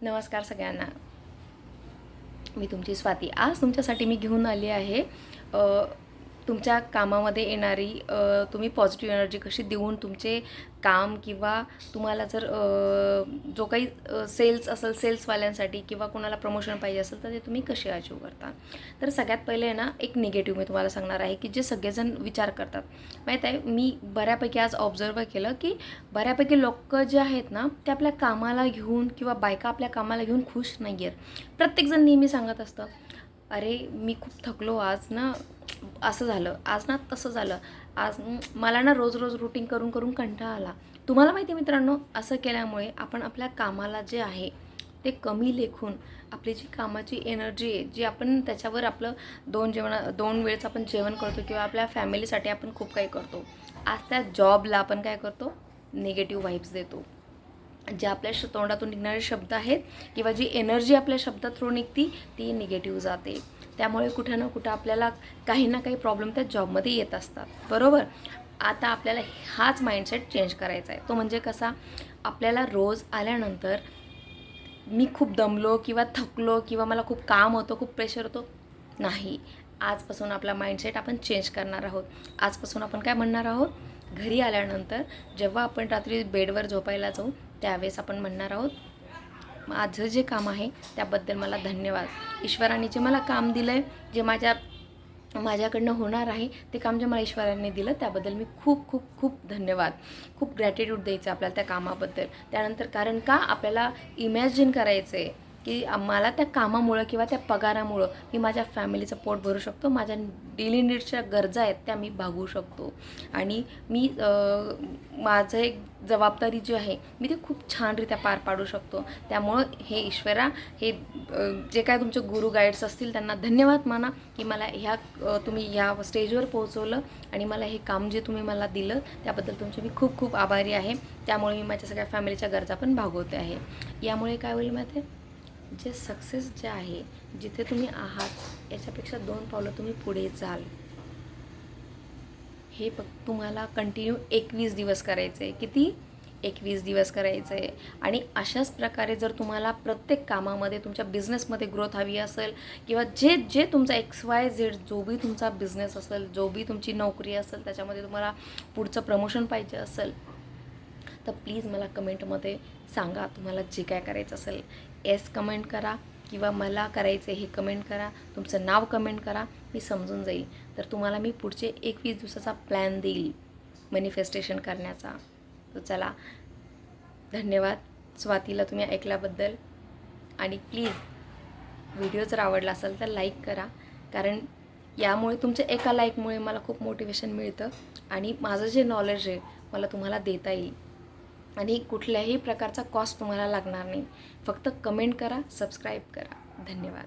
नमस्कार सगळ्यांना. मी तुमची स्वाती. आज तुमच्यासाठी मी घेऊन आली आहे तुमच्या कामामध्ये येणारी तुम्ही पॉझिटिव्ह एनर्जी कशी देऊन तुमचे काम किंवा तुम्हाला जर जो काही सेल्स असेल सेल्सवाल्यांसाठी किंवा कोणाला प्रमोशन पाहिजे असेल तर ते तुम्ही कसे अचीव करता. तर सगळ्यात पहिले ना एक निगेटिव्ह मी तुम्हाला सांगणार आहे की जे सगळेजण विचार करतात. माहीत आहे, मी बऱ्यापैकी आज ऑब्झर्व केलं की बऱ्यापैकी लोक जे आहेत ना ते आपल्या कामाला घेऊन किंवा बायका आपल्या कामाला घेऊन खुश नाही आहेत. प्रत्येकजण नेहमी सांगत असतं, अरे मी खूप थकलो आज ना, असं झालं आज ना, तसं झालं आज, मला ना रोज रोज रुटीन करून करून कंटाळा आला. तुम्हाला माहिती आहे मित्रांनो, असं केल्यामुळे आपण आपल्या कामाला जे आहे ते कमी लेखून आपली जी कामाची एनर्जी आहे जी आपण त्याच्यावर आपलं दोन वेळेस आपण जेवण करतो किंवा आपल्या फॅमिलीसाठी आपण खूप काही करतो, आज त्या जॉबला आपण काय करतो, निगेटिव्ह वाईब्स देतो. जे आपल्या तोंडातून निघणारे शब्द आहेत किंवा जी एनर्जी आपल्या शब्दात थ्रू निघती ती निगेटिव्ह जाते. त्यामुळे कुठं ना कुठं आपल्याला काही ना काही प्रॉब्लेम त्या जॉबमध्ये येत असतात, बरोबर. आता आपल्याला हाच माइंडसेट चेंज करायचा आहे. तो म्हणजे कसा, आपल्याला रोज आल्यानंतर मी खूप दमलो किंवा थकलो किंवा मला खूप काम होतं, खूप प्रेशर होतो, नाही. आजपासून आपला माइंडसेट आपण चेंज करणार आहोत. आजपासून आपण काय म्हणणार आहोत, घरी आल्यानंतर जेव्हा आपण रात्री बेडवर झोपायला जाऊ त्यावेळेस आपण म्हणणार आहोत, माझं जे काम आहे त्याबद्दल मला धन्यवाद. ईश्वराने जे मला काम दिलं आहे, जे माझ्याकडनं होणार आहे ते काम जे मला ईश्वराने दिलं त्याबद्दल मी खूप खूप खूप धन्यवाद, खूप ग्रॅटिट्यूड द्यायचं आपल्याला त्या कामाबद्दल. त्यानंतर कारण का आपल्याला इमॅजिन करायचं आहे की मला त्या कामामुळं किंवा त्या पगारामुळं मी माझ्या फॅमिलीचं पोट भरू शकतो, माझ्या डेली नीड्सच्या गरजा आहेत त्या मी भागवू शकतो आणि मी माझं एक जबाबदारी जी आहे मी ती खूप छानरित्या पार पाडू शकतो. त्यामुळं हे ईश्वरा, हे जे काय तुमचे गुरु गाईड्स असतील त्यांना धन्यवाद माना की मला तुम्ही ह्या स्टेजवर पोहोचवलं आणि मला हे काम जे तुम्ही मला दिलं त्याबद्दल तुमचे मी खूप खूप आभारी आहे. त्यामुळे मी माझ्या सगळ्या फॅमिलीच्या गरजा पण भागवते आहे. यामुळे काय होईल माहिती आहे, जे सक्सेस जे आहे, जिथे तुम्ही आहात याच्यापेक्षा 2 पावलं तुम्ही पुढे जाल. हे तुम्हाला कंटिन्यू 21 दिवस करायचं आहे. किती? 21 दिवस करायचं आहे. आणि अशाच प्रकारे जर तुम्हाला प्रत्येक कामामध्ये तुमच्या बिझनेसमध्ये ग्रोथ हवी असेल किंवा जे जे तुमचा XYZ जो बी तुमचा बिझनेस असेल, जो बी तुमची नोकरी असेल त्याच्यामध्ये तुम्हाला पुढचं प्रमोशन पाहिजे असेल तर प्लीज मला कमेंटमध्ये सांगा तुम्हाला जे काय करायचं असेल. एस कमेंट करा किंवा मला करायचं हे कमेंट करा, तुमचं नाव कमेंट करा, मी समजून जाईल. तर तुम्हाला मी पुढचे 21 दिवसाचा प्लॅन देईल मॅनिफेस्टेशन करण्याचा. तर चला, धन्यवाद स्वातीला तुम्ही ऐकल्याबद्दल. आणि प्लीज व्हिडिओ जर आवडला असेल तर लाईक करा, कारण यामुळे तुमच्या एका लाईकमुळे मला खूप मोटिवेशन मिळतं आणि माझं जे नॉलेज आहे मला तुम्हाला देता येईल आणि कुठल्याही प्रकारचा कॉस्ट तुम्हाला लागणार नाही. फक्त कमेंट करा, सबस्क्राईब करा. धन्यवाद.